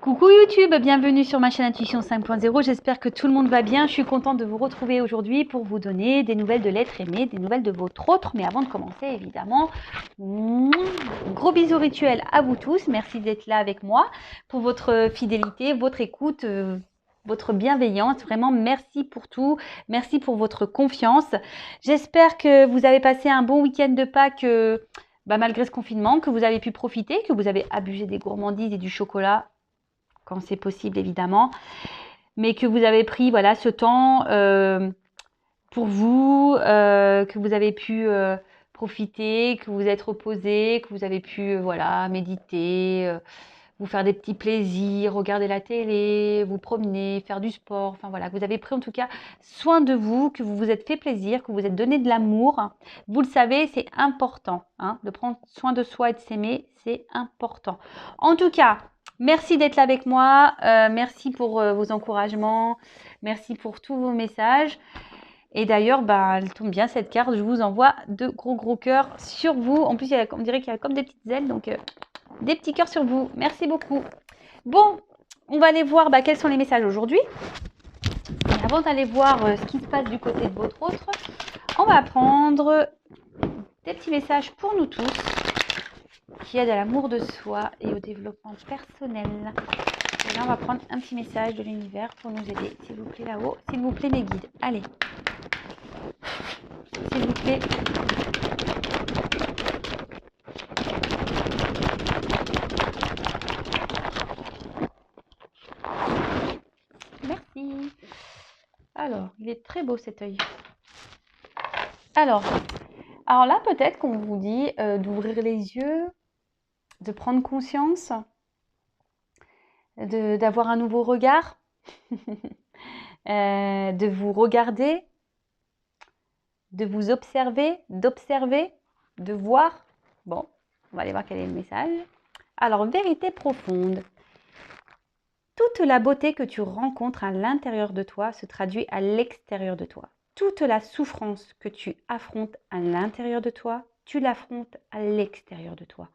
Coucou YouTube, bienvenue sur ma chaîne Intuition 5.0, j'espère que tout le monde va bien. Je suis contente de vous retrouver aujourd'hui pour vous donner des nouvelles de l'être aimé, des nouvelles de votre autre. Mais avant de commencer, évidemment, gros bisous rituels à vous tous. Merci d'être là avec moi pour votre fidélité, votre écoute, votre bienveillance. Vraiment, merci pour tout. Merci pour votre confiance. J'espère que vous avez passé un bon week-end de Pâques malgré ce confinement, que vous avez pu profiter, que vous avez abusé des gourmandises et du chocolat quand c'est possible évidemment, mais que vous avez pris voilà ce temps pour vous, que vous avez pu profiter, que vous êtes reposé, que vous avez pu voilà méditer, vous faire des petits plaisirs, regarder la télé, vous promener, faire du sport, enfin voilà, que vous avez pris en tout cas soin de vous, que vous vous êtes fait plaisir, que vous vous êtes donné de l'amour. Vous le savez, c'est important hein, de prendre soin de soi et de s'aimer, c'est important. En tout cas, merci d'être là avec moi, merci pour vos encouragements, merci pour tous vos messages. Et d'ailleurs, elle tombe bien cette carte, je vous envoie de gros cœurs sur vous. En plus, on dirait qu'il y a comme des petites ailes, donc des petits cœurs sur vous. Merci beaucoup. Bon, on va aller voir quels sont les messages aujourd'hui. Mais avant d'aller voir ce qui se passe du côté de votre autre, on va prendre des petits messages pour nous tous qui aident à l'amour de soi et au développement personnel. Et là, on va prendre un petit message de l'univers pour nous aider. S'il vous plaît, là-haut. S'il vous plaît, mes guides. Allez. S'il vous plaît. Merci. Alors, il est très beau cet œil. Alors là, peut-être qu'on vous dit d'ouvrir les yeux, de prendre conscience, d'avoir un nouveau regard, de vous regarder, de vous observer, d'observer, de voir. Bon, on va aller voir quel est le message. Alors, vérité profonde. Toute la beauté que tu rencontres à l'intérieur de toi se traduit à l'extérieur de toi. Toute la souffrance que tu affrontes à l'intérieur de toi, tu l'affrontes à l'extérieur de toi.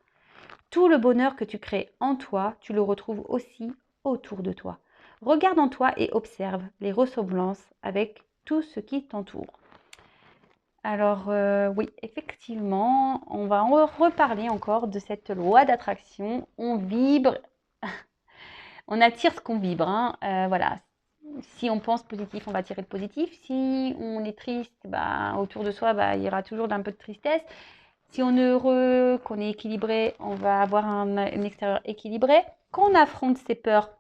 Tout le bonheur que tu crées en toi, tu le retrouves aussi autour de toi. Regarde en toi et observe les ressemblances avec tout ce qui t'entoure. Alors oui, effectivement, on va en reparler encore de cette loi d'attraction. On vibre, on attire ce qu'on vibre. Voilà. Si on pense positif, on va attirer le positif. Si on est triste, autour de soi, il y aura toujours un peu de tristesse. Si on est heureux, qu'on est équilibré, on va avoir un extérieur équilibré. Quand on affronte ses peurs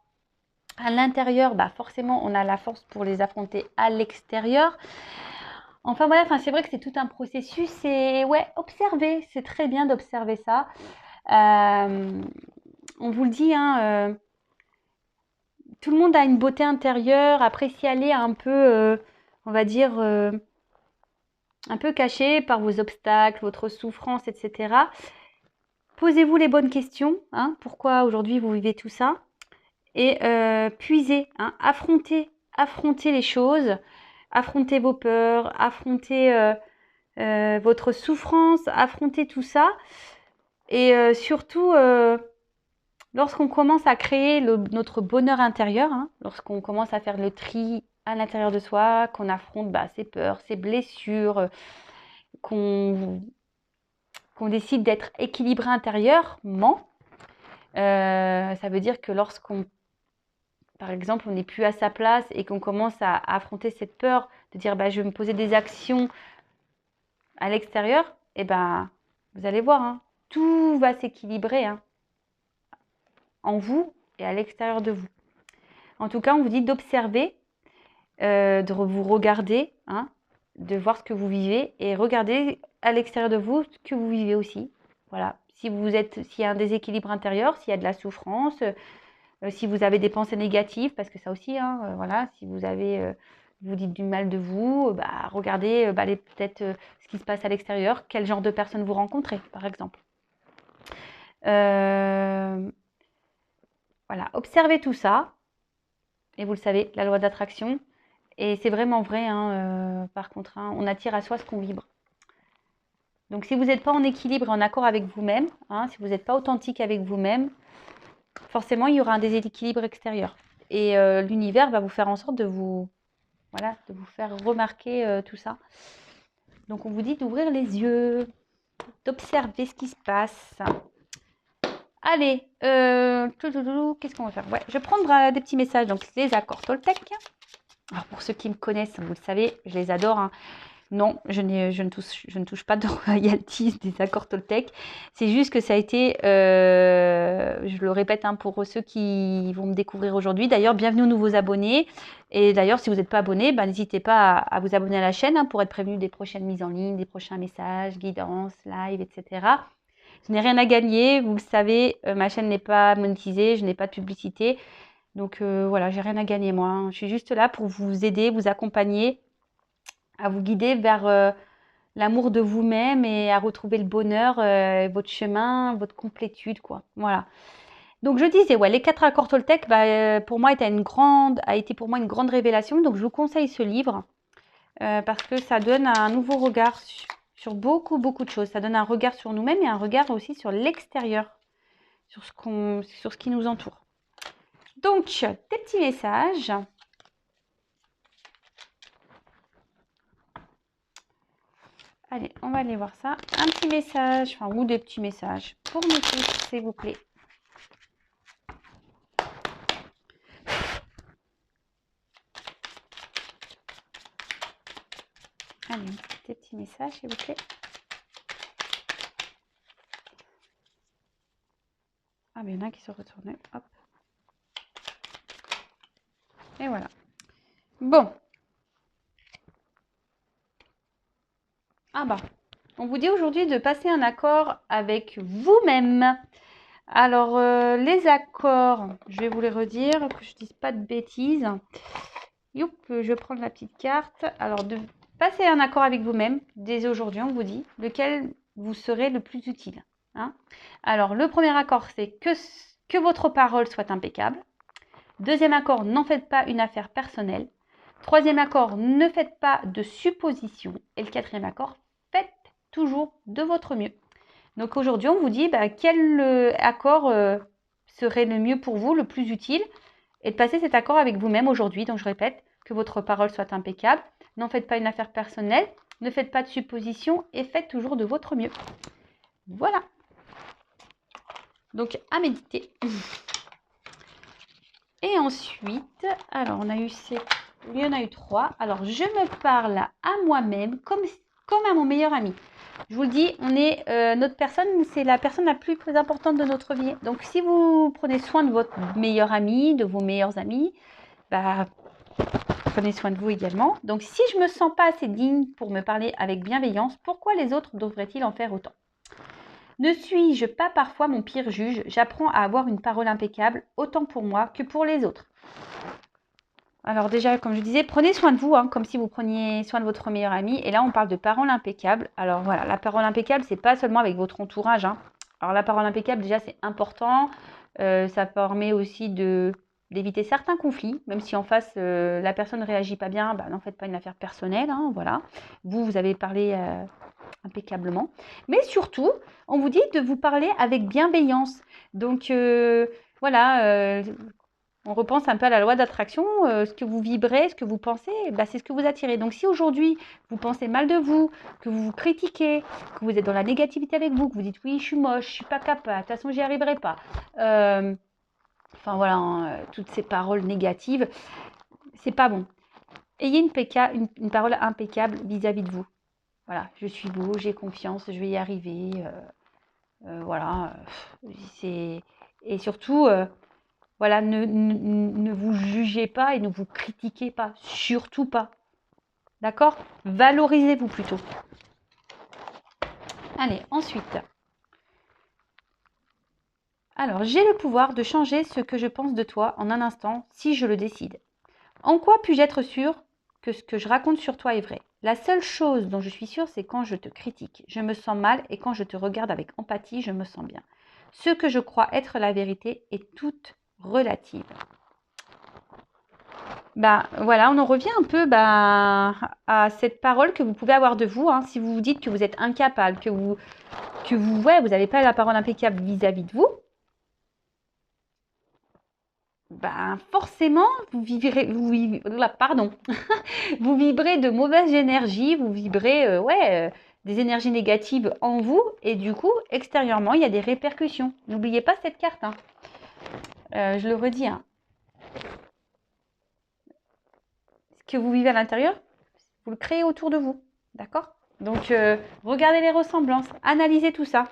à l'intérieur, forcément, on a la force pour les affronter à l'extérieur. Enfin voilà, c'est vrai que c'est tout un processus. Et ouais, observer, c'est très bien d'observer ça. On vous le dit, tout le monde a une beauté intérieure. Après, si elle est un peu, on va dire, un peu cachée par vos obstacles, votre souffrance, etc. Posez-vous les bonnes questions. Pourquoi aujourd'hui vous vivez tout ça? Et puisez, affrontez les choses, affrontez vos peurs, affrontez votre souffrance, affrontez tout ça. Et surtout, lorsqu'on commence à créer notre bonheur intérieur, lorsqu'on commence à faire le tri à l'intérieur de soi, qu'on affronte ses peurs, ses blessures, qu'on décide d'être équilibré intérieurement, ça veut dire que lorsqu'on, par exemple, on n'est plus à sa place et qu'on commence à affronter cette peur de dire je vais me poser des actions à l'extérieur, vous allez voir, tout va s'équilibrer en vous et à l'extérieur de vous. En tout cas, on vous dit d'observer, de vous regarder, de voir ce que vous vivez et regarder à l'extérieur de vous ce que vous vivez aussi. Voilà. S'il y a un déséquilibre intérieur, s'il y a de la souffrance, si vous avez des pensées négatives, parce que ça aussi, voilà, si vous avez, vous dites du mal de vous, regardez peut-être ce qui se passe à l'extérieur, quel genre de personnes vous rencontrez, par exemple. Voilà, observez tout ça. Et vous le savez, la loi d'attraction. Et c'est vraiment vrai, par contre, on attire à soi ce qu'on vibre. Donc si vous n'êtes pas en équilibre et en accord avec vous-même, si vous n'êtes pas authentique avec vous-même, forcément, il y aura un déséquilibre extérieur. Et l'univers va vous faire en sorte de vous, voilà, de vous faire remarquer tout ça. Donc, on vous dit d'ouvrir les yeux, d'observer ce qui se passe. Allez, qu'est-ce qu'on va faire? Ouais, je vais prendre des petits messages, donc les accords Toltec. Alors, pour ceux qui me connaissent, vous le savez, je les adore, hein. Non, je ne touche pas de royalties des accords Toltec. C'est juste que ça a été, je le répète, hein, pour ceux qui vont me découvrir aujourd'hui. D'ailleurs, bienvenue aux nouveaux abonnés. Et d'ailleurs, si vous n'êtes pas abonné, bah, n'hésitez pas à vous abonner à la chaîne, hein, pour être prévenu des prochaines mises en ligne, des prochains messages, guidances, live, etc. Je n'ai rien à gagner. Vous le savez, ma chaîne n'est pas monétisée, je n'ai pas de publicité. Donc voilà, j'ai rien à gagner moi, hein. Je suis juste là pour vous aider, vous accompagner, à vous guider vers l'amour de vous-même et à retrouver le bonheur, votre chemin, votre complétude, quoi. Voilà. Donc je disais, ouais, les 4 accords Toltec, bah, pour moi, a été pour moi une grande révélation. Donc je vous conseille ce livre parce que ça donne un nouveau regard sur beaucoup, beaucoup de choses. Ça donne un regard sur nous-mêmes et un regard aussi sur l'extérieur, sur ce qui nous entoure. Donc, des petits messages. Allez, on va aller voir ça. Un petit message, enfin, ou des petits messages pour nous tous, s'il vous plaît. Allez, des petits messages, s'il vous plaît. Ah, mais il y en a qui sont retournés. Hop. Et voilà. Bon. Ah bah, on vous dit aujourd'hui de passer un accord avec vous-même. Alors, les accords, je vais vous les redire, que je ne dise pas de bêtises. Youp, je vais prendre la petite carte. Alors, de passer un accord avec vous-même, dès aujourd'hui, on vous dit, lequel vous serez le plus utile. Hein. Alors, le premier accord, c'est que votre parole soit impeccable. Deuxième accord, n'en faites pas une affaire personnelle. Troisième accord, ne faites pas de suppositions. Et le quatrième accord, faites toujours de votre mieux. Donc aujourd'hui, on vous dit quel accord serait le mieux pour vous, le plus utile, et de passer cet accord avec vous-même aujourd'hui. Donc je répète, que votre parole soit impeccable, n'en faites pas une affaire personnelle, ne faites pas de suppositions et faites toujours de votre mieux. Voilà. Donc à méditer. Et ensuite, alors il y en a eu 3. Alors je me parle à moi-même comme à mon meilleur ami. Je vous le dis, notre personne, c'est la personne la plus importante de notre vie. Donc si vous prenez soin de votre meilleur ami, de vos meilleurs amis, prenez soin de vous également. Donc si je ne me sens pas assez digne pour me parler avec bienveillance, pourquoi les autres devraient-ils en faire autant? Ne suis-je pas parfois mon pire juge? J'apprends à avoir une parole impeccable, autant pour moi que pour les autres. Alors déjà, comme je disais, prenez soin de vous, hein, comme si vous preniez soin de votre meilleur ami. Et là, on parle de parole impeccable. Alors voilà, la parole impeccable, c'est pas seulement avec votre entourage, hein. Alors la parole impeccable, déjà, c'est important. Ça permet aussi d'éviter certains conflits, même si en face, la personne ne réagit pas bien, n'en faites pas une affaire personnelle, hein, voilà. Vous avez parlé impeccablement. Mais surtout, on vous dit de vous parler avec bienveillance. Donc voilà, on repense un peu à la loi d'attraction. Ce que vous vibrez, ce que vous pensez, c'est ce que vous attirez. Donc si aujourd'hui, vous pensez mal de vous, que vous vous critiquez, que vous êtes dans la négativité avec vous, que vous dites oui, je suis moche, je suis pas capable, de toute façon, j'y arriverai pas. Enfin voilà, hein, toutes ces paroles négatives, c'est pas bon. Ayez une parole impeccable vis-à-vis de vous. Voilà, je suis beau, j'ai confiance, je vais y arriver. Voilà. Et surtout, voilà, ne vous jugez pas et ne vous critiquez pas. Surtout pas. D'accord? Valorisez-vous plutôt. Allez, ensuite. Alors, j'ai le pouvoir de changer ce que je pense de toi en un instant si je le décide. En quoi puis-je être sûre que ce que je raconte sur toi est vrai? La seule chose dont je suis sûre, c'est quand je te critique. Je me sens mal et quand je te regarde avec empathie, je me sens bien. Ce que je crois être la vérité est toute relative. Voilà, on en revient un peu à cette parole que vous pouvez avoir de vous. Hein, si vous vous dites que vous êtes incapable, que vous n'avez pas la parole impeccable vis-à-vis de vous, ben forcément, vous vivrez, pardon, vous vibrez de mauvaises énergies, vous vibrez, des énergies négatives en vous, et du coup, extérieurement, il y a des répercussions. N'oubliez pas cette carte, hein. Je le redis, hein. Ce que vous vivez à l'intérieur, vous le créez autour de vous, d'accord? Donc, regardez les ressemblances, analysez tout ça.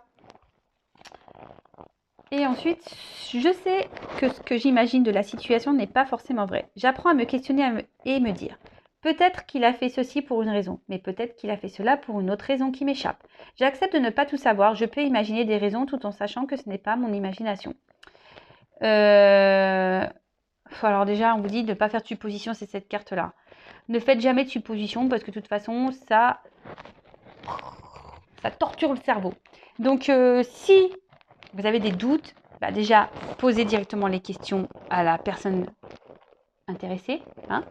Et ensuite, je sais que ce que j'imagine de la situation n'est pas forcément vrai. J'apprends à me questionner et me dire, peut-être qu'il a fait ceci pour une raison, mais peut-être qu'il a fait cela pour une autre raison qui m'échappe. J'accepte de ne pas tout savoir, je peux imaginer des raisons tout en sachant que ce n'est pas mon imagination. Alors déjà, on vous dit de ne pas faire de supposition, c'est cette carte-là. Ne faites jamais de supposition parce que de toute façon, ça torture le cerveau. Donc, si vous avez des doutes, bah déjà, posez directement les questions à la personne intéressée. Hein.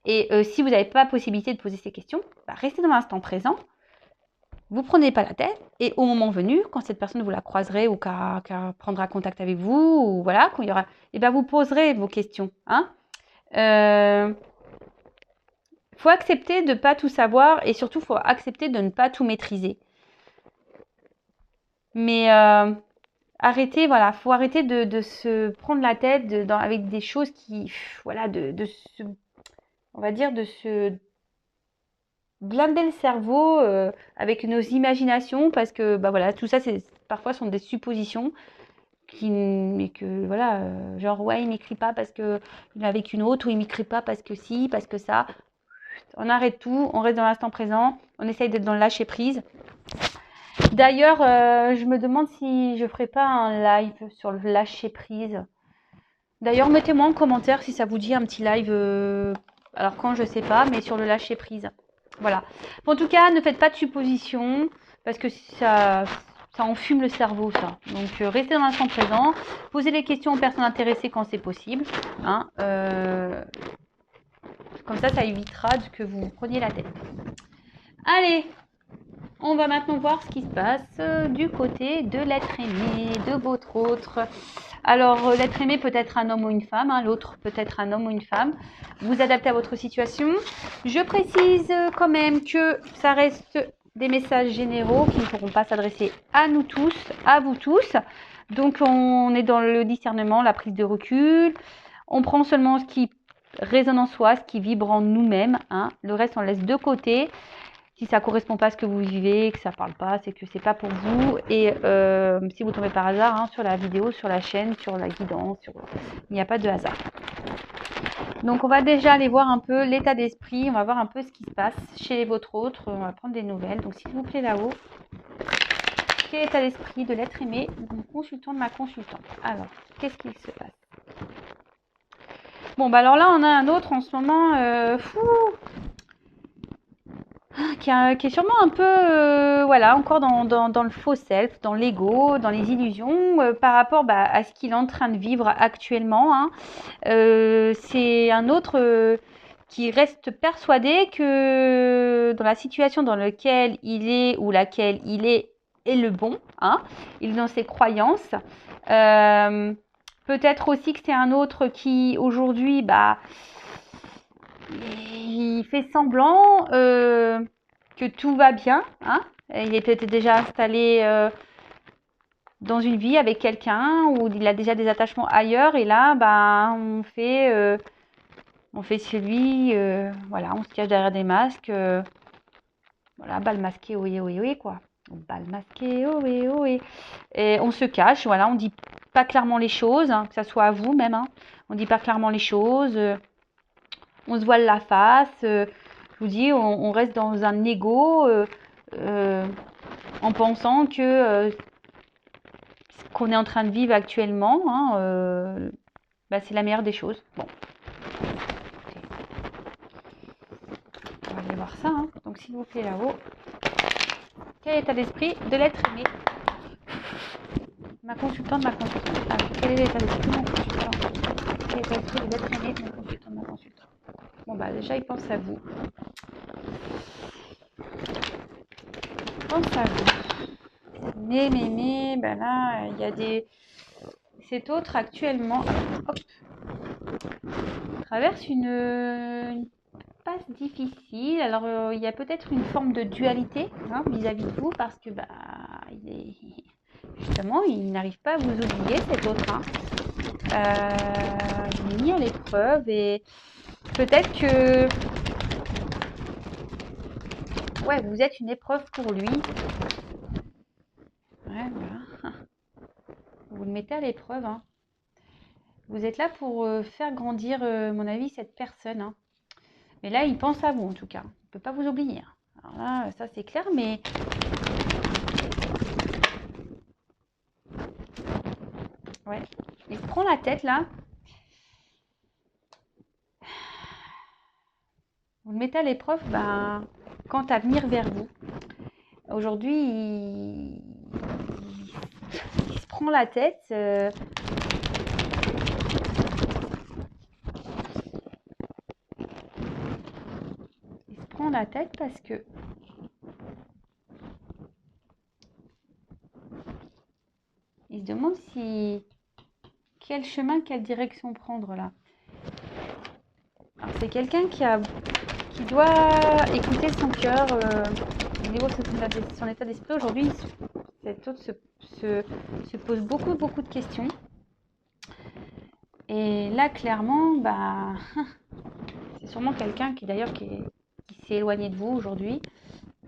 Et si vous n'avez pas la possibilité de poser ces questions, bah restez dans l'instant présent. Vous ne prenez pas la tête. Et au moment venu, quand cette personne vous la croiserez ou qu'elle prendra contact avec vous, ou voilà, quand il y aura, et ben vous poserez vos questions. Hein. Faut accepter de ne pas tout savoir et surtout, il faut accepter de ne pas tout maîtriser. Mais arrêtez, voilà, faut arrêter de se prendre la tête avec des choses qui, voilà, on va dire, de se blinder le cerveau avec nos imaginations parce que, bah voilà, tout ça, parfois sont des suppositions mais que, voilà, genre, ouais, il m'écrit pas parce que il est avec une autre ou il m'écrit pas parce que si, parce que ça. On arrête tout, on reste dans l'instant présent, on essaye d'être dans le lâcher prise. D'ailleurs, je me demande si je ferai pas un live sur le lâcher prise. D'ailleurs, mettez-moi en commentaire si ça vous dit un petit live. Alors quand, je sais pas, mais sur le lâcher prise. Voilà. En tout cas, ne faites pas de suppositions parce que ça enfume le cerveau, ça. Donc, restez dans l'instant présent. Posez les questions aux personnes intéressées quand c'est possible. Hein, comme ça évitera que vous preniez la tête. Allez, on va maintenant voir ce qui se passe du côté de l'être aimé, de votre autre. Alors, l'être aimé peut être un homme ou une femme, hein, l'autre peut être un homme ou une femme. Vous adaptez à votre situation. Je précise quand même que ça reste des messages généraux qui ne pourront pas s'adresser à nous tous, à vous tous. Donc, on est dans le discernement, la prise de recul. On prend seulement ce qui résonne en soi, ce qui vibre en nous-mêmes. Hein. Le reste, on laisse de côté. Si ça ne correspond pas à ce que vous vivez, que ça ne parle pas, c'est que c'est pas pour vous. Et si vous tombez par hasard hein, sur la vidéo, sur la chaîne, sur la guidance, il n'y a pas de hasard. Donc on va déjà aller voir un peu l'état d'esprit, on va voir un peu ce qui se passe chez votre autre, on va prendre des nouvelles. Donc s'il vous plaît là-haut, quel est l'état d'esprit de l'être aimé, de mon consultant, de ma consultante. Alors, qu'est-ce qu'il se passe? Bon, bah alors là, on a un autre en ce moment, qui est sûrement un peu, voilà, encore dans le faux self, dans l'ego, dans les illusions, par rapport à ce qu'il est en train de vivre actuellement. Hein. C'est un autre qui reste persuadé que dans la situation dans laquelle il est ou laquelle il est le bon. Hein. Il est dans ses croyances. Peut-être aussi que c'est un autre qui, aujourd'hui, il fait semblant que tout va bien. Hein. Il est peut-être déjà installé dans une vie avec quelqu'un où il a déjà des attachements ailleurs. Et là, on fait celui, voilà, on se cache derrière des masques. Voilà, bal masqué, oui, oui, oui, quoi. Bal masqué, oui, oui. Et on se cache, voilà, on dit pas clairement les choses, hein, que ça soit à vous même. Hein. On dit pas clairement les choses. On se voile la face, je vous dis, on reste dans un ego en pensant que ce qu'on est en train de vivre actuellement, hein, c'est la meilleure des choses. Bon. On va aller voir ça. Hein. Donc s'il vous plaît là-haut, quel est l'état d'esprit de l'être aimé? Ma consultante. Alors, quel est l'état d'esprit de mon consultant? Quel est l'état d'esprit de l'être aimé de mon consultant, de ma consultante? Bon, déjà, il pense à vous. Pense à vous. Mais, là, il y a des... Cet autre actuellement... Hop. traverse une passe difficile. Alors, il y a peut-être une forme de dualité hein, vis-à-vis de vous parce que justement, il n'arrive pas à vous oublier, cet autre. Hein. Il est mis à l'épreuve et peut-être que ouais, vous êtes une épreuve pour lui. Ouais, voilà. Vous le mettez à l'épreuve. Hein. Vous êtes là pour faire grandir, à mon avis, cette personne. Hein. Mais là, il pense à vous, en tout cas. Il ne peut pas vous oublier. Alors là, ça, c'est clair, mais... Ouais. Il se prend la tête, là. Vous le mettez à l'épreuve, quant à venir vers vous. Aujourd'hui, il se prend la tête. Il se prend la tête parce que il se demande quel chemin, quelle direction prendre là. Alors c'est quelqu'un qui doit écouter son cœur au niveau de son état d'esprit. Aujourd'hui, cet autre se pose beaucoup de questions. Et là, clairement, c'est sûrement quelqu'un qui d'ailleurs qui s'est éloigné de vous aujourd'hui,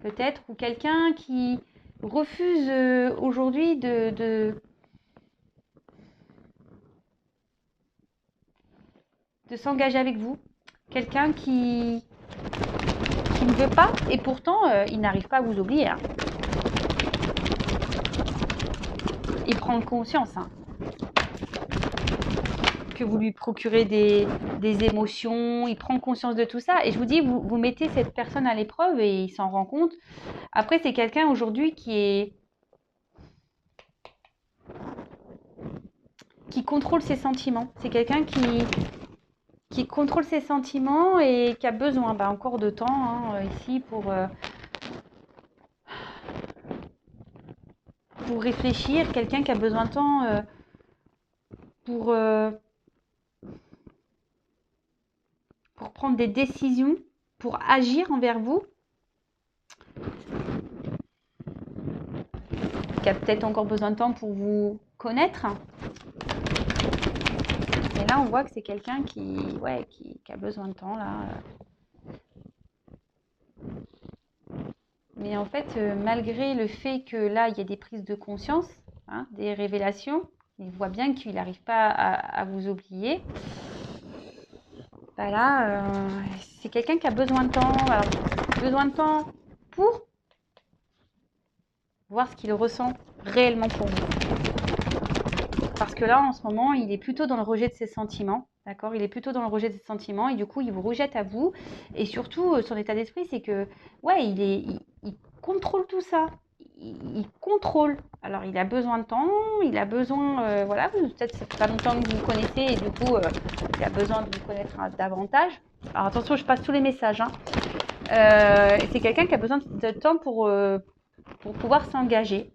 peut-être, ou quelqu'un qui refuse aujourd'hui de s'engager avec vous. Quelqu'un qui ne veut pas, et pourtant, il n'arrive pas à vous oublier. Hein. Il prend conscience hein, que vous lui procurez des émotions, il prend conscience de tout ça. Et je vous dis, vous mettez cette personne à l'épreuve et il s'en rend compte. Après, c'est quelqu'un aujourd'hui qui contrôle ses sentiments. C'est quelqu'un qui contrôle ses sentiments et qui a besoin encore de temps hein, ici pour réfléchir. Quelqu'un qui a besoin de temps pour prendre des décisions, pour agir envers vous. Qui a peut-être encore besoin de temps pour vous connaître. Et là, on voit que c'est quelqu'un qui a besoin de temps, là. Mais en fait, malgré le fait que là, il y a des prises de conscience, hein, des révélations, il voit bien qu'il n'arrive pas à vous oublier. Là, c'est quelqu'un qui a besoin de temps. Alors, besoin de temps pour voir ce qu'il ressent réellement pour vous. Parce que là, en ce moment, il est plutôt dans le rejet de ses sentiments. D'accord ? Il est plutôt dans le rejet de ses sentiments et du coup, il vous rejette à vous. Et surtout, son état d'esprit, c'est que, ouais, il contrôle tout ça. Il contrôle. Alors, il a besoin de temps, il a besoin, voilà, peut-être ça fait pas longtemps que vous vous connaissez et du coup, il a besoin de vous connaître davantage. Alors, attention, je passe tous les messages. Hein. C'est quelqu'un qui a besoin de temps pour pouvoir s'engager.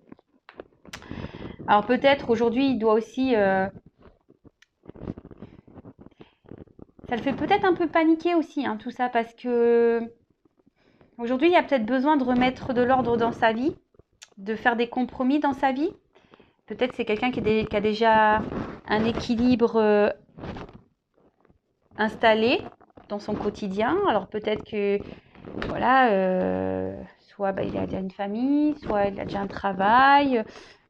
Alors peut-être aujourd'hui, il doit aussi... ça le fait peut-être un peu paniquer aussi, hein, tout ça, parce que aujourd'hui, il y a peut-être besoin de remettre de l'ordre dans sa vie, de faire des compromis dans sa vie. Peut-être c'est quelqu'un qui a déjà un équilibre installé dans son quotidien. Alors peut-être que, voilà, soit il a déjà une famille, soit il a déjà un travail.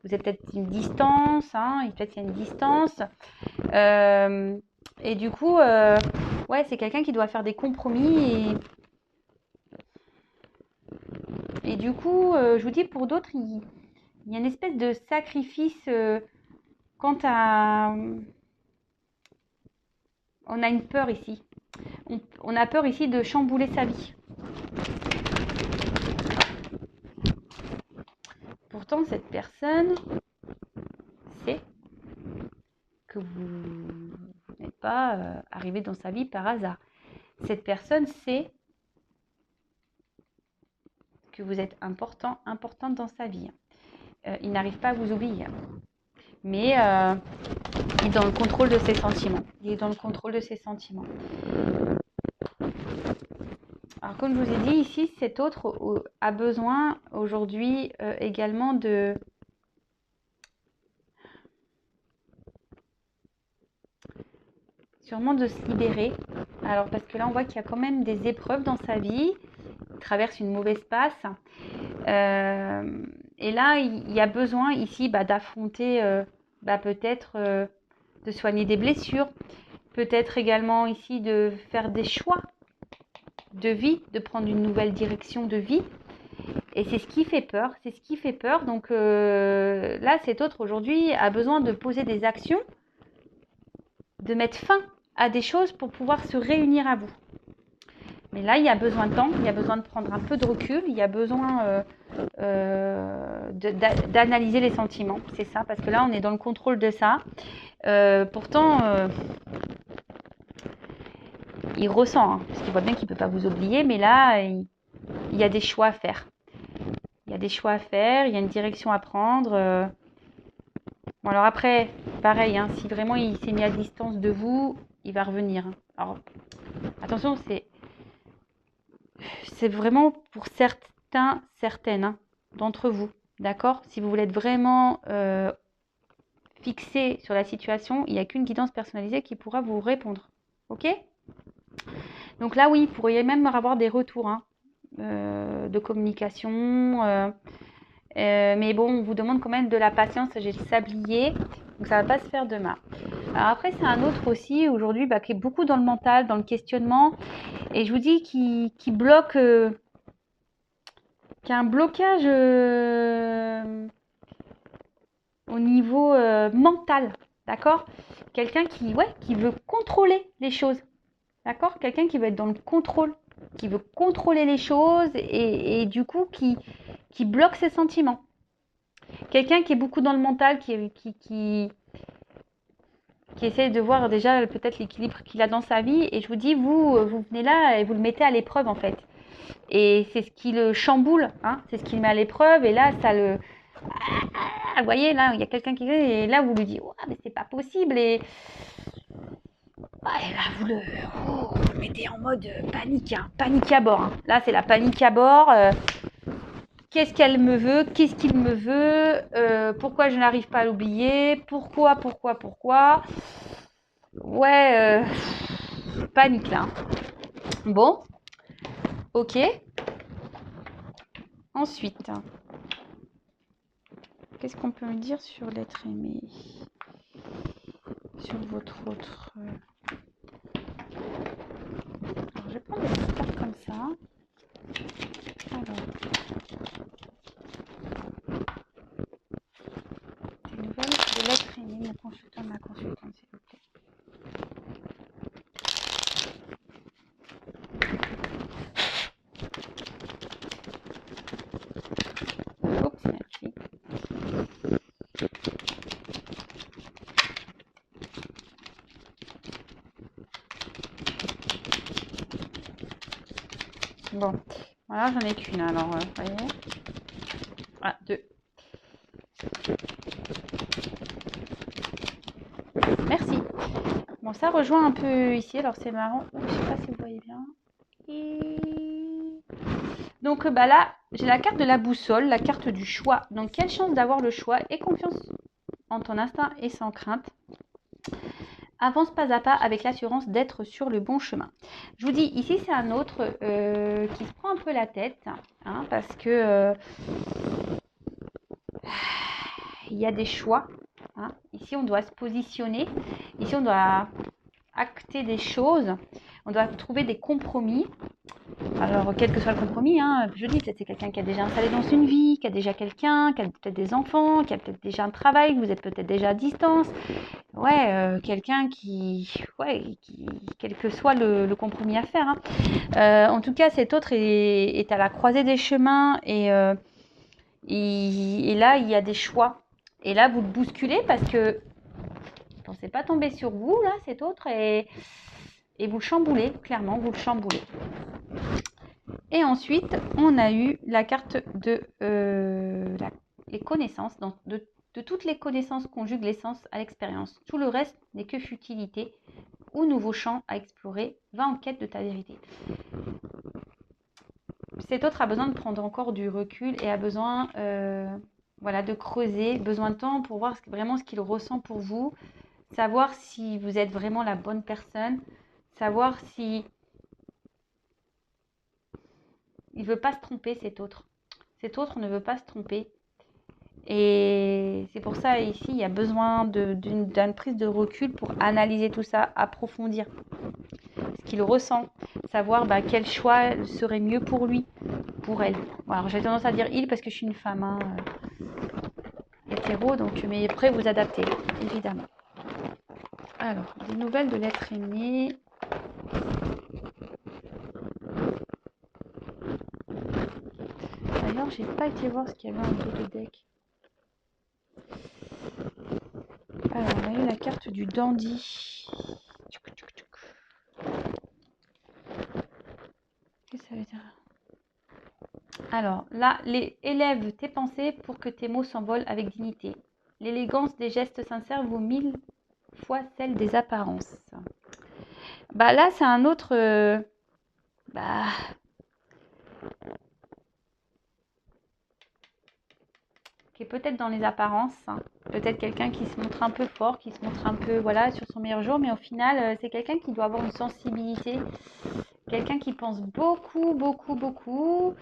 Vous avez peut-être une distance, hein, peut-être qu'il y a une distance. Et du coup, ouais, c'est quelqu'un qui doit faire des compromis. Et du coup, je vous dis, pour d'autres, il y a une espèce de sacrifice quant à... On a une peur ici. On a peur ici de chambouler sa vie. Pourtant, cette personne sait que vous n'êtes pas arrivé dans sa vie par hasard. Cette personne sait que vous êtes importante dans sa vie. Il n'arrive pas à vous oublier. Mais Il est dans le contrôle de ses sentiments. Il est dans le contrôle de ses sentiments. Alors, comme je vous ai dit, ici, cet autre a besoin aujourd'hui également de... Sûrement de se libérer. Alors, parce que là, on voit qu'il y a quand même des épreuves dans sa vie. Il traverse une mauvaise passe. Et là, il y a besoin ici d'affronter peut-être de soigner des blessures. Peut-être également ici de faire des choix de vie, de prendre une nouvelle direction de vie. Et c'est ce qui fait peur. C'est ce qui fait peur. Donc là, cet autre aujourd'hui a besoin de poser des actions, de mettre fin à des choses pour pouvoir se réunir à vous. Mais là, il y a besoin de temps, il y a besoin de prendre un peu de recul, il y a besoin d'analyser les sentiments. C'est ça, parce que là, on est dans le contrôle de ça. Pourtant, il ressent, hein, parce qu'il voit bien qu'il ne peut pas vous oublier, mais là, il y a des choix à faire. Il y a des choix à faire, il y a une direction à prendre. Bon, alors après, pareil, hein, si vraiment il s'est mis à distance de vous, il va revenir. Alors, attention, c'est vraiment pour certaines hein, d'entre vous, d'accord? Si vous voulez être vraiment fixé sur la situation, il n'y a qu'une guidance personnalisée qui pourra vous répondre, ok? Donc là, oui, vous pourriez même avoir des retours hein, de communication, mais bon, on vous demande quand même de la patience, j'ai le sablier, donc ça ne va pas se faire demain. Alors après, c'est un autre aussi, aujourd'hui, qui est beaucoup dans le mental, dans le questionnement, et je vous dis qui bloque, qui a un blocage au niveau mental, d'accord? Quelqu'un qui veut contrôler les choses, d'accord? Quelqu'un qui veut être dans le contrôle, qui veut contrôler les choses et du coup qui bloque ses sentiments. Quelqu'un qui est beaucoup dans le mental, qui essaie de voir déjà peut-être l'équilibre qu'il a dans sa vie. Et je vous dis, vous venez là et vous le mettez à l'épreuve en fait. Et c'est ce qui le chamboule, hein, c'est ce qui le met à l'épreuve. Et là, ça le... vous voyez, là, il y a quelqu'un qui... Et là, vous lui dites, oh, mais c'est pas possible. Et là, vous le mettez en mode panique, hein, panique à bord. Hein. Là, c'est la panique à bord. Qu'est-ce qu'elle me veut? Qu'est-ce qu'il me veut? Pourquoi je n'arrive pas à l'oublier? Pourquoi? Ouais, panique là. Bon, ok. Ensuite, qu'est-ce qu'on peut me dire sur l'être aimé? Sur votre autre... Alors, je vais prendre des cartes comme ça. Alors... Des nouvelles de l'être aimé, mon consultant, ma consultante, s'il vous plaît. Oups, merci. Bon, voilà, j'en ai qu'une alors, vous voyez. Ah, deux. Merci. Bon, ça rejoint un peu ici, alors c'est marrant. Je ne sais pas si vous voyez bien. Donc là, j'ai la carte de la boussole, la carte du choix. Donc, quelle chance d'avoir le choix et confiance en ton instinct et sans crainte. Avance pas à pas avec l'assurance d'être sur le bon chemin. Je vous dis, ici, c'est un autre qui se prend un peu la tête, hein, parce que il y a des choix. Hein. Ici, on doit se positionner. Ici, on doit acter des choses. On doit trouver des compromis. Alors, quel que soit le compromis, hein, je dis, c'est quelqu'un qui a déjà installé dans une vie, qui a déjà quelqu'un, qui a peut-être des enfants, qui a peut-être déjà un travail, vous êtes peut-être déjà à distance. Ouais, quelqu'un quel que soit le compromis à faire. Hein. En tout cas, cet autre est à la croisée des chemins et là, il y a des choix. Et là, vous le bousculez parce que vous ne pensez pas tomber sur vous, là, cet autre, et vous le chamboulez, clairement, vous le chamboulez. Et ensuite, on a eu la carte de les connaissances, De toutes les connaissances conjugue l'essence à l'expérience. Tout le reste n'est que futilité ou nouveau champ à explorer. Va en quête de ta vérité. Cet autre a besoin de prendre encore du recul et a besoin voilà, de creuser, besoin de temps pour voir vraiment ce qu'il ressent pour vous, savoir si vous êtes vraiment la bonne personne, savoir si il ne veut pas se tromper, cet autre. Cet autre ne veut pas se tromper. Et c'est pour ça, ici, il y a besoin d'une prise de recul pour analyser tout ça, approfondir ce qu'il ressent, savoir quel choix serait mieux pour lui, pour elle. Bon, alors, j'ai tendance à dire il parce que je suis une femme hétéro, donc, mais après, vous adaptez, évidemment. Alors, des nouvelles de l'être aimé. D'ailleurs, j'ai pas été voir ce qu'il y avait en dos de deck. Alors, on a eu la carte du dandy. Qu'est-ce que ça veut dire? Alors, là, élève tes pensées pour que tes mots s'envolent avec dignité. L'élégance des gestes sincères vaut 1000 fois celle des apparences. Là, c'est un autre... qui est peut-être dans les apparences. Peut-être quelqu'un qui se montre un peu fort, qui se montre un peu, voilà, sur son meilleur jour. Mais au final, c'est quelqu'un qui doit avoir une sensibilité. Quelqu'un qui pense beaucoup, beaucoup, beaucoup.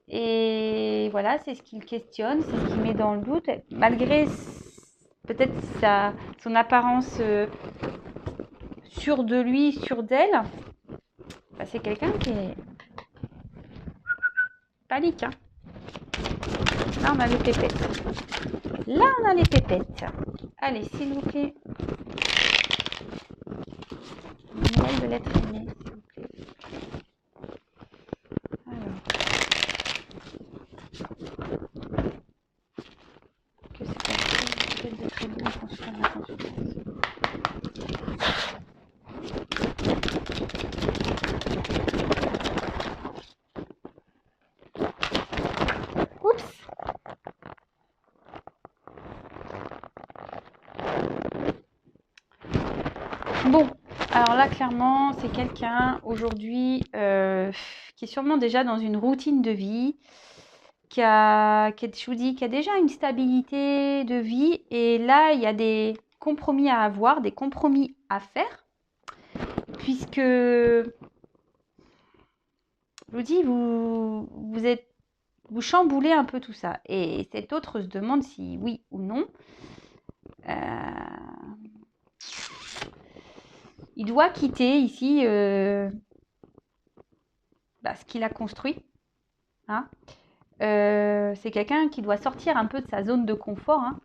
Et voilà, c'est ce qu'il questionne, c'est ce qu'il met dans le doute. Malgré peut-être son apparence sûre de lui, sûre d'elle, c'est quelqu'un qui est panique. Là, on a les pépettes. Là, on a les pépettes. Allez, s'il vous plaît. Nouvelle de l'être aimé, s'il vous plaît. Alors. Que c'est peut-être de très bon consultant de la consultance. Oups. Bon, alors là, clairement, c'est quelqu'un aujourd'hui qui est sûrement déjà dans une routine de vie, je vous dis, qui a déjà une stabilité de vie. Et là, il y a des compromis à avoir, des compromis à faire, puisque, je vous dis, vous chamboulez un peu tout ça. Et cet autre se demande si oui ou non. Il doit quitter ici ce qu'il a construit. Hein. C'est quelqu'un qui doit sortir un peu de sa zone de confort. Hein.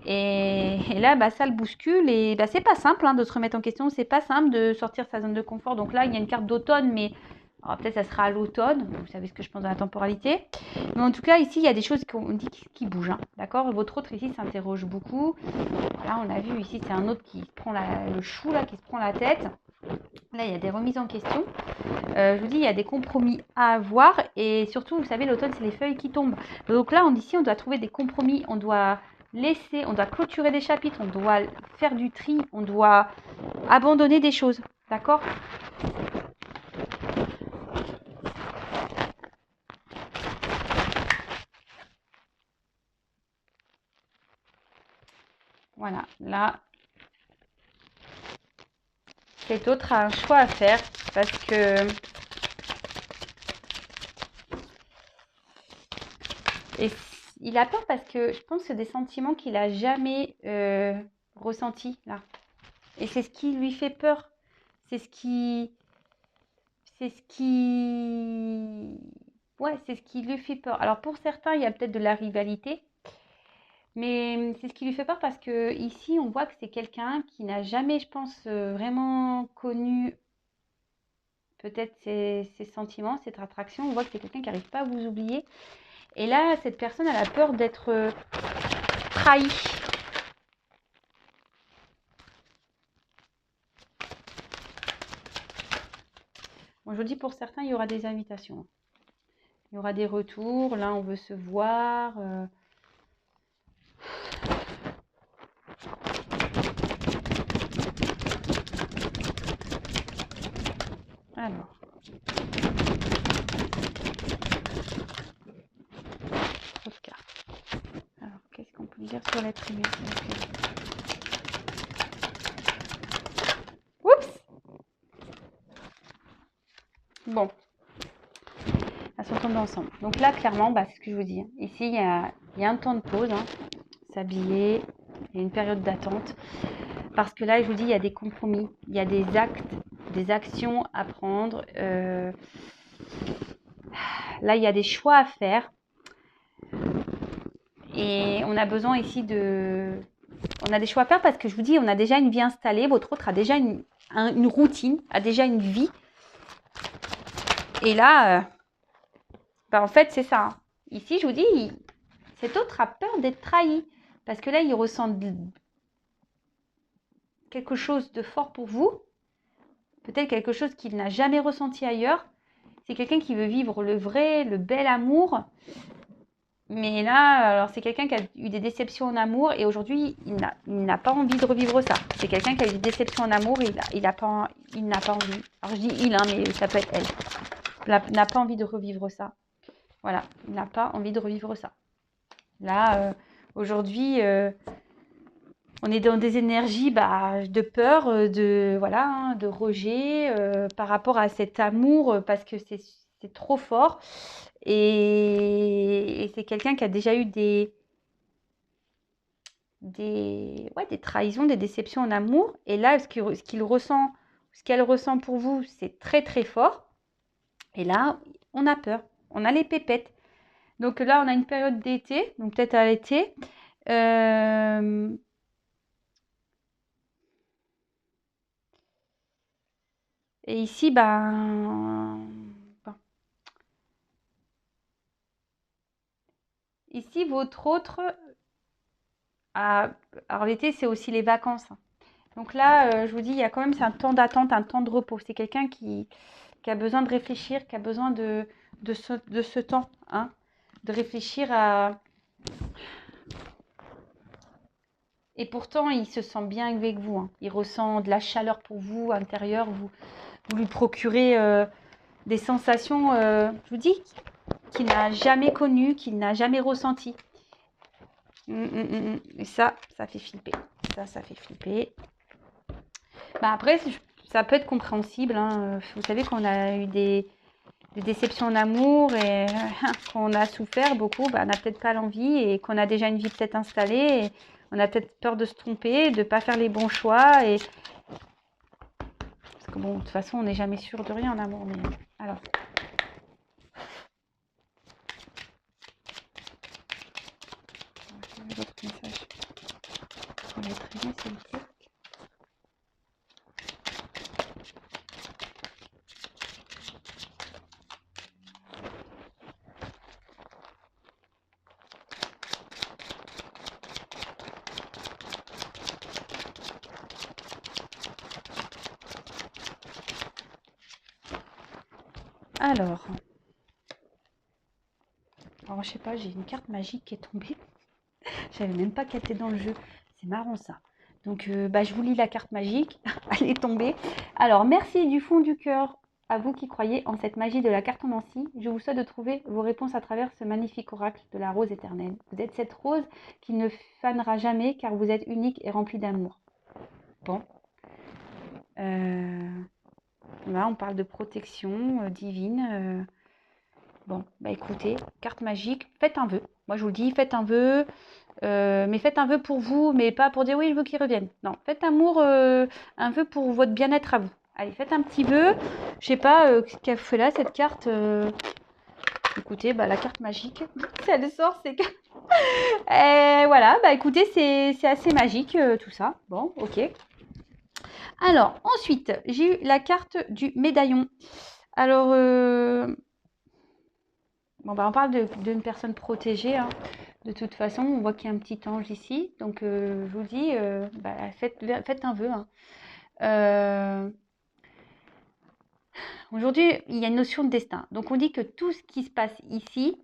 Et là, ça le bouscule. Et c'est pas simple de se remettre en question. C'est pas simple de sortir de sa zone de confort. Donc là, il y a une carte d'automne, mais peut-être ça sera à l'automne. Vous savez ce que je pense de la temporalité. Mais en tout cas, ici, il y a des choses qu'on dit qui bougent. Hein, d'accord. Votre autre ici s'interroge beaucoup. Là, on a vu ici, c'est un autre qui prend le chou, là, qui se prend la tête. Là, il y a des remises en question. Je vous dis, il y a des compromis à avoir. Et surtout, vous savez, l'automne, c'est les feuilles qui tombent. Donc là, ici, on doit trouver des compromis. On doit clôturer des chapitres. On doit faire du tri. On doit abandonner des choses. D'accord ? Voilà. Là, cet autre a un choix à faire parce que... Et il a peur parce que je pense que c'est des sentiments qu'il n'a jamais ressentis là. Et c'est ce qui lui fait peur. C'est ce qui lui fait peur. Alors pour certains, il y a peut-être de la rivalité. Mais c'est ce qui lui fait peur parce que ici, on voit que c'est quelqu'un qui n'a jamais, je pense, vraiment connu peut-être ses sentiments, cette attraction. On voit que c'est quelqu'un qui n'arrive pas à vous oublier. Et là, cette personne, elle a peur d'être trahie. Bon, je vous dis, pour certains, il y aura des invitations. Il y aura des retours. Là, on veut se voir. Alors. Trop de cartes. Alors, qu'est-ce qu'on peut dire sur l'être aimé? Oups! Bon. Elles sont tombées ensemble. Donc là, clairement, c'est ce que je vous dis. Ici, il y a un temps de pause. S'habiller. Il y a une période d'attente. Parce que là, je vous dis, il y a des compromis. Il y a des actes, des actions à prendre. Là, il y a des choix à faire. Et on a besoin ici de... On a des choix à faire parce que je vous dis, on a déjà une vie installée. Votre autre a déjà une routine, a déjà une vie. Et là, en fait, c'est ça. Ici, je vous dis, cet autre a peur d'être trahi. Parce que là, il ressent quelque chose de fort pour vous. Peut-être quelque chose qu'il n'a jamais ressenti ailleurs. C'est quelqu'un qui veut vivre le vrai, le bel amour. Mais là, alors c'est quelqu'un qui a eu des déceptions en amour et aujourd'hui, il n'a pas envie de revivre ça. C'est quelqu'un qui a eu des déceptions en amour et il n'a pas envie. Alors je dis il, mais ça peut être elle. N'a pas envie de revivre ça. Voilà, il n'a pas envie de revivre ça. Là, aujourd'hui, on est dans des énergies de peur, de rejet par rapport à cet amour parce que c'est trop fort. Et c'est quelqu'un qui a déjà eu des trahisons, des déceptions en amour. Et là, ce qu'elle ressent pour vous, c'est très très fort. Et là, on a peur. On a les pépettes. Donc là, on a une période d'été, donc peut-être à l'été. Et ici, ici, votre autre... alors l'été, c'est aussi les vacances. Donc là, je vous dis, il y a quand même un temps d'attente, un temps de repos. C'est quelqu'un qui a besoin de réfléchir, qui a besoin de ce temps, de réfléchir à... Et pourtant, il se sent bien avec vous. Il ressent de la chaleur pour vous, intérieure. Vous lui procurez des sensations, je vous dis, qu'il n'a jamais connues, qu'il n'a jamais ressenties. Et ça fait flipper. Ça fait flipper. Après, ça peut être compréhensible. Vous savez qu'on a eu des déceptions en amour et qu'on a souffert beaucoup, on n'a peut-être pas l'envie et qu'on a déjà une vie peut-être installée. Et on a peut-être peur de se tromper, de ne pas faire les bons choix. Parce que bon, de toute façon, on n'est jamais sûr de rien en amour. Mais alors. Votre message. On va être bien, s'il vous plaît. Alors, je sais pas, j'ai une carte magique qui est tombée. Je savais même pas qu'elle était dans le jeu. C'est marrant ça. Donc, je vous lis la carte magique. Elle est tombée. Alors, merci du fond du cœur à vous qui croyez en cette magie de la cartomancie. Je vous souhaite de trouver vos réponses à travers ce magnifique oracle de la rose éternelle. Vous êtes cette rose qui ne fanera jamais car vous êtes unique et remplie d'amour. Bon. Là, on parle de protection divine. Bon, écoutez, carte magique, faites un vœu. Moi, je vous le dis, faites un vœu. Mais faites un vœu pour vous, mais pas pour dire oui, je veux qu'il revienne. Non, faites un vœu pour votre bien-être à vous. Allez, faites un petit vœu. Je sais pas ce qu'elle fait là, cette carte. Écoutez, la carte magique, si elle sort, c'est que... voilà, écoutez, c'est assez magique tout ça. Bon, ok. Alors, ensuite, j'ai eu la carte du médaillon. Alors, on parle d'une personne protégée. De toute façon, on voit qu'il y a un petit ange ici. Donc, je vous dis, faites un vœu. Aujourd'hui, il y a une notion de destin. Donc, on dit que tout ce qui se passe ici,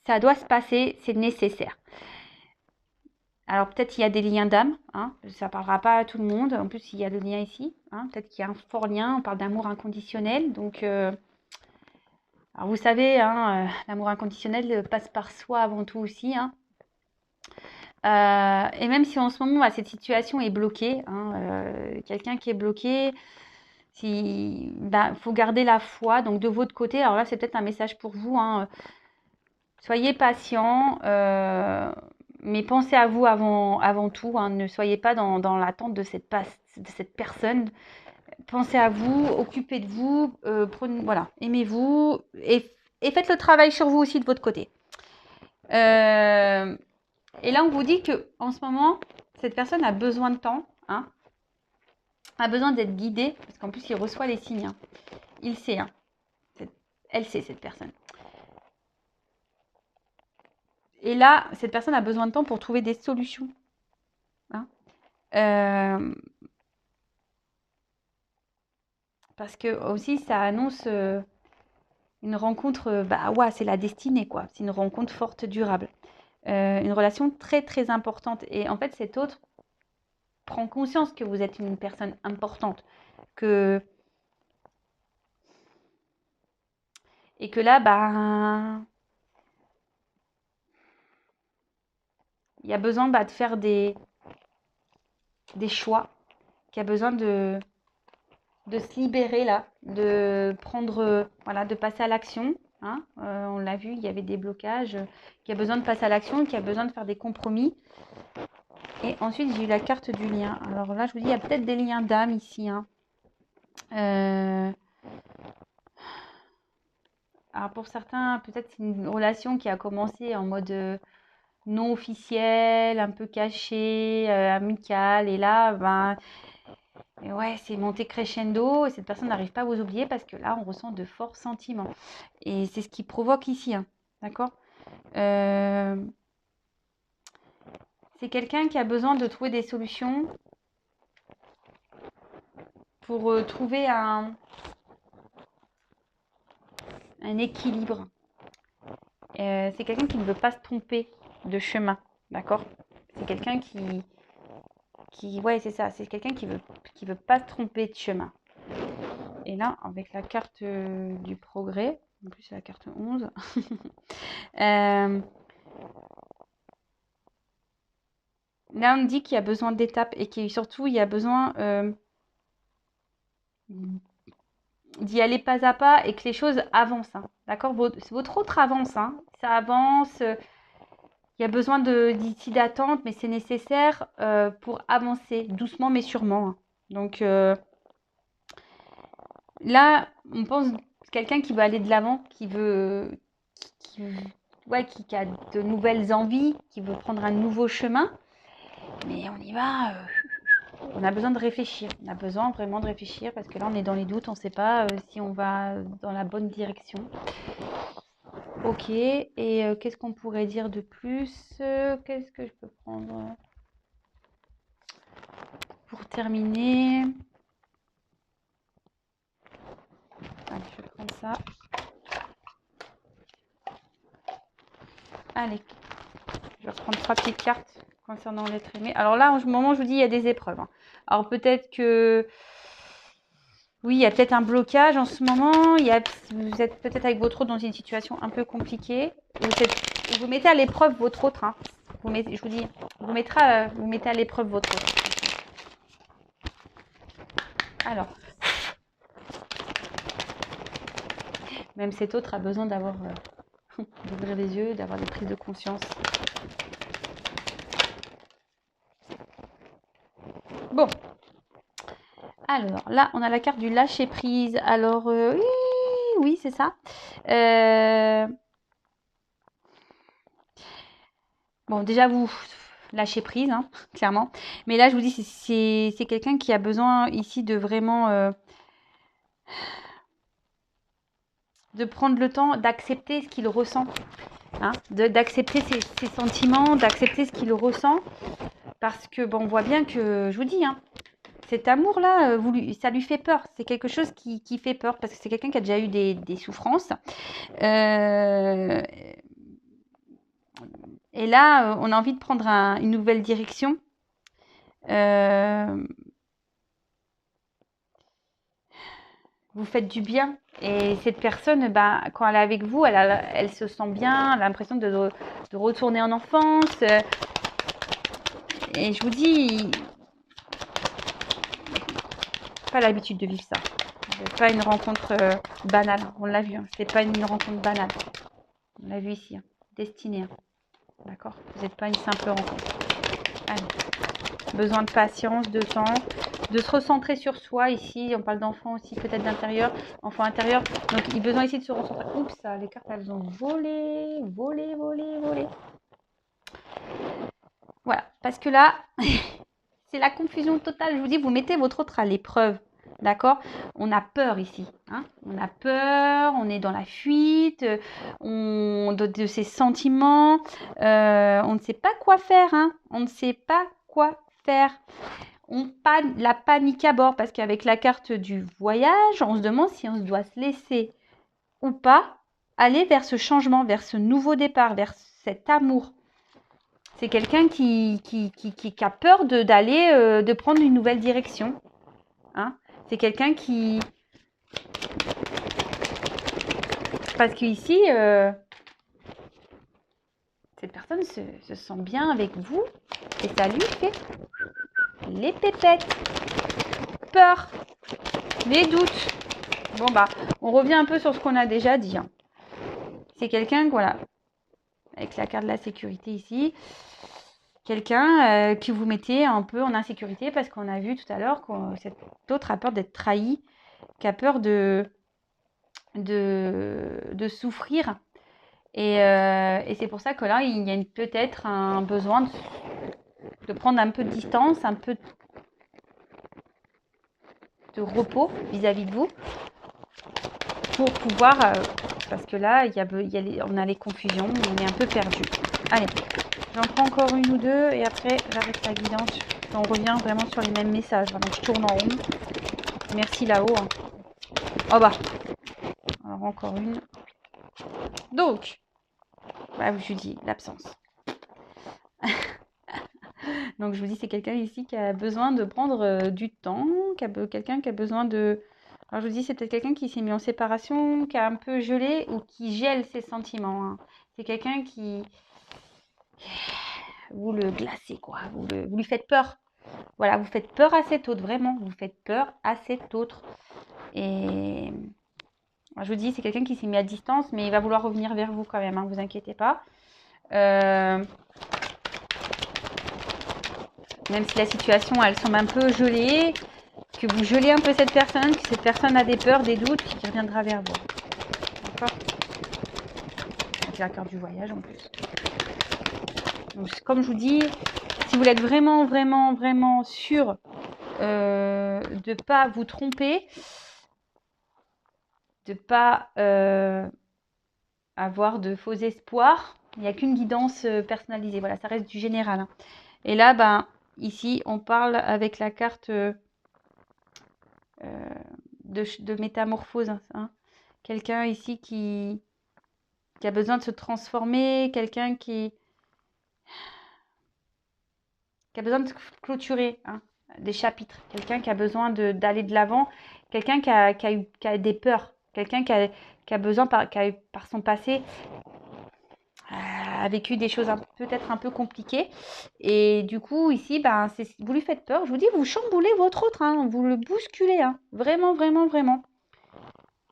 ça doit se passer, c'est nécessaire. Alors peut-être il y a des liens d'âme, hein, ça ne parlera pas à tout le monde. En plus, il y a le lien ici, hein, peut-être qu'il y a un fort lien, on parle d'amour inconditionnel. Donc, alors vous savez, hein, l'amour inconditionnel passe par soi avant tout aussi. Hein. Et même si en ce moment, cette situation est bloquée, hein, quelqu'un qui est bloqué, faut garder la foi. Donc de votre côté, alors là, c'est peut-être un message pour vous. Hein, soyez patient, mais pensez à vous avant tout. Hein, ne soyez pas dans l'attente de cette personne. Pensez à vous, occupez de vous, voilà, aimez-vous et faites le travail sur vous aussi de votre côté. Et là, on vous dit que en ce moment, cette personne a besoin de temps, hein, a besoin d'être guidée, parce qu'en plus, il reçoit les signes. Hein. Il sait, hein. Elle sait, cette personne. Et là, cette personne a besoin de temps pour trouver des solutions. Hein. Parce que aussi, ça annonce une rencontre, c'est la destinée, quoi. C'est une rencontre forte, durable. Une relation très, très importante. Et en fait, cet autre prend conscience que vous êtes une personne importante. Et que là, il y a besoin de faire des choix, qu'il y a besoin de se libérer là, de prendre, de passer à l'action. Hein. On l'a vu, il y avait des blocages, qu'il y a besoin de passer à l'action, qu'il y a besoin de faire des compromis. Et ensuite, j'ai eu la carte du lien. Alors là, je vous dis, il y a peut-être des liens d'âme ici. Hein. Alors pour certains, peut-être c'est une relation qui a commencé en mode non officiel, un peu caché, amical. Et là, ouais, c'est monté crescendo et cette personne n'arrive pas à vous oublier parce que là, on ressent de forts sentiments. Et c'est ce qui provoque ici. Hein. D'accord. C'est quelqu'un qui a besoin de trouver des solutions pour trouver un équilibre. C'est quelqu'un qui ne veut pas se tromper de chemin. D'accord. C'est quelqu'un ouais, c'est ça, c'est quelqu'un qui veut pas se tromper de chemin. Et là, avec la carte du progrès, en plus c'est la carte 11, là on dit qu'il y a besoin d'étapes et qu'il surtout il y a besoin d'y aller pas à pas et que les choses avancent. Hein, d'accord. Votre autre avance, hein, ça avance. Il y a besoin d'ici d'attente, mais c'est nécessaire pour avancer doucement mais sûrement. Hein. Donc là, on pense quelqu'un qui veut aller de l'avant, qui a de nouvelles envies, qui veut prendre un nouveau chemin. Mais on y va. On a besoin de réfléchir. On a besoin vraiment de réfléchir parce que là, on est dans les doutes. On ne sait pas si on va dans la bonne direction. Ok. Et qu'est-ce qu'on pourrait dire de plus? Qu'est-ce que je peux prendre pour terminer? Allez, je vais prendre ça. Allez, je vais reprendre 3 petites cartes concernant l'être aimé. Alors là, en ce moment, je vous dis, il y a des épreuves. Hein. Alors peut-être que... Oui, il y a peut-être un blocage en ce moment. Vous êtes peut-être avec votre autre dans une situation un peu compliquée. Vous mettez à l'épreuve votre autre. Hein. Je vous dis, vous mettez à l'épreuve votre autre. Alors, même cet autre a besoin d'avoir d'ouvrir les yeux, d'avoir des prises de conscience. Bon. Alors, là, on a la carte du lâcher-prise. Alors, oui, c'est ça. Bon, déjà, vous lâchez prise, hein, clairement. Mais là, je vous dis, c'est quelqu'un qui a besoin ici de vraiment... de prendre le temps d'accepter ce qu'il ressent. Hein, d'accepter ses sentiments, d'accepter ce qu'il ressent. Parce que, bon, on voit bien que, je vous dis, hein, cet amour-là, ça lui fait peur. C'est quelque chose qui fait peur parce que c'est quelqu'un qui a déjà eu des souffrances. Et là, on a envie de prendre une nouvelle direction. Vous faites du bien. Et cette personne, ben, quand elle est avec vous, elle se sent bien, elle a l'impression de retourner en enfance. Et je vous dis, pas l'habitude de vivre ça. C'est pas une rencontre banale. On l'a vu, hein. C'est pas une rencontre banale. On l'a vu ici, hein. Destinée. Hein. D'accord? Vous n'êtes pas une simple rencontre. Allez. Besoin de patience, de temps, de se recentrer sur soi. Ici, on parle d'enfant aussi, peut-être d'intérieur, enfant intérieur. Donc, il a besoin ici de se recentrer. Oups, les cartes, elles ont volé. Voilà, parce que là, c'est la confusion totale. Je vous dis, vous mettez votre autre à l'épreuve. D'accord? On a peur ici. Hein, on a peur, on est dans la fuite, de ses sentiments. On ne sait pas quoi faire. Hein, on ne sait pas quoi faire. La panique à bord parce qu'avec la carte du voyage, on se demande si on doit se laisser ou pas aller vers ce changement, vers ce nouveau départ, vers cet amour. C'est quelqu'un qui a peur d'aller, de prendre une nouvelle direction. Hein, c'est quelqu'un qui... Parce qu'ici, cette personne se sent bien avec vous et ça lui fait les pépettes. Peur, les doutes. Bon, bah, on revient un peu sur ce qu'on a déjà dit. Hein. C'est quelqu'un, voilà, avec la carte de la sécurité ici, quelqu'un que vous mettez un peu en insécurité parce qu'on a vu tout à l'heure que cet autre a peur d'être trahi, qui a peur de souffrir. Et c'est pour ça que là, il y a peut-être un besoin de prendre un peu de distance, un peu de repos vis-à-vis de vous pour pouvoir... parce que là, on a les confusions, on est un peu perdu. Allez, j'en prends encore une ou deux et après, j'arrête la guidance. On revient vraiment sur les mêmes messages. Donc, je tourne en rond. Merci là-haut. Hein. Oh bah. Alors, encore une. Donc, bah, je vous dis, l'absence. Donc, je vous dis, c'est quelqu'un ici qui a besoin de prendre du temps, quelqu'un qui a besoin de... Alors, je vous dis, c'est peut-être quelqu'un qui s'est mis en séparation, qui a un peu gelé ou qui gèle ses sentiments. Hein. C'est quelqu'un qui... Vous le glacez, quoi. Vous lui faites peur. Voilà, vous faites peur à cet autre, vraiment. Vous faites peur à cet autre. Et... Je vous dis, c'est quelqu'un qui s'est mis à distance, mais il va vouloir revenir vers vous quand même, hein, vous inquiétez pas. Même si la situation, elle semble un peu gelée, que vous gelez un peu cette personne, que cette personne a des peurs, des doutes, puis qu'il reviendra vers vous. D'accord? Avec la carte du voyage en plus. Donc, comme je vous dis, si vous êtes vraiment, vraiment, vraiment sûr de ne pas vous tromper, de ne pas avoir de faux espoirs, il n'y a qu'une guidance personnalisée. Voilà, ça reste du général. Hein. Et là, ben, ici, on parle avec la carte de métamorphose. Hein. Quelqu'un ici qui a besoin de se transformer, quelqu'un qui a besoin de clôturer hein, des chapitres, quelqu'un qui a besoin d'aller de l'avant, quelqu'un qui a des peurs, quelqu'un qui a besoin, par son passé, a vécu des choses peut-être un peu compliquées. Et du coup, ici, ben, vous lui faites peur. Je vous dis, vous chamboulez votre autre, hein, vous le bousculez. Hein, vraiment, vraiment, vraiment.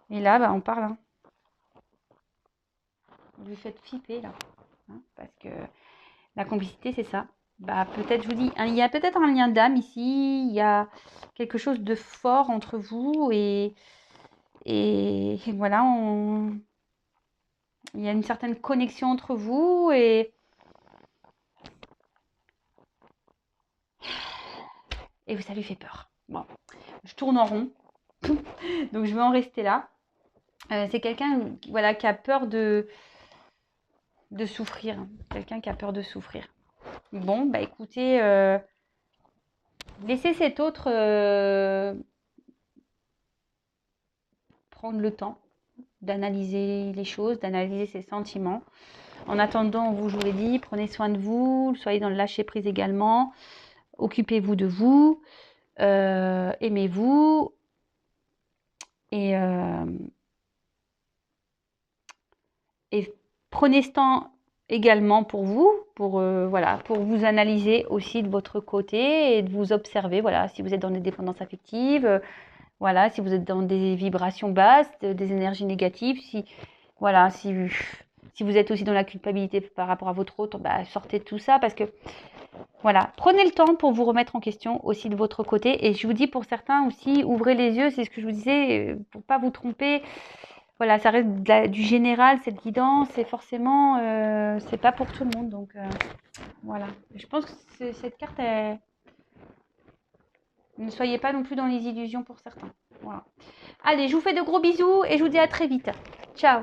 Et là, ben, on parle. Hein. Vous lui faites flipper, là. Hein, parce que la complicité, c'est ça. Bah, peut-être, je vous dis, il y a peut-être un lien d'âme ici. Il y a quelque chose de fort entre vous. Et voilà, il y a une certaine connexion entre vous. Et ça lui fait peur. Bon, je tourne en rond. Donc, je vais en rester là. C'est quelqu'un voilà, qui a peur de souffrir. Quelqu'un qui a peur de souffrir. Bon, bah écoutez, laissez cet autre prendre le temps d'analyser les choses, d'analyser ses sentiments. En attendant, vous, je vous l'ai dit, prenez soin de vous, soyez dans le lâcher-prise également. Occupez-vous de vous, aimez-vous. Et prenez ce temps également pour vous, voilà, pour vous analyser aussi de votre côté et de vous observer, voilà, si vous êtes dans des dépendances affectives, voilà, si vous êtes dans des vibrations basses, des énergies négatives, voilà, si vous êtes aussi dans la culpabilité par rapport à votre autre, bah, sortez de tout ça parce que, voilà, prenez le temps pour vous remettre en question aussi de votre côté. Et je vous dis pour certains aussi, ouvrez les yeux, c'est ce que je vous disais, pour pas vous tromper. Voilà, ça reste du général, cette guidance, et forcément, c'est pas pour tout le monde. Donc, voilà. Je pense que cette carte, ne soyez pas non plus dans les illusions pour certains. Voilà. Allez, je vous fais de gros bisous et je vous dis à très vite. Ciao!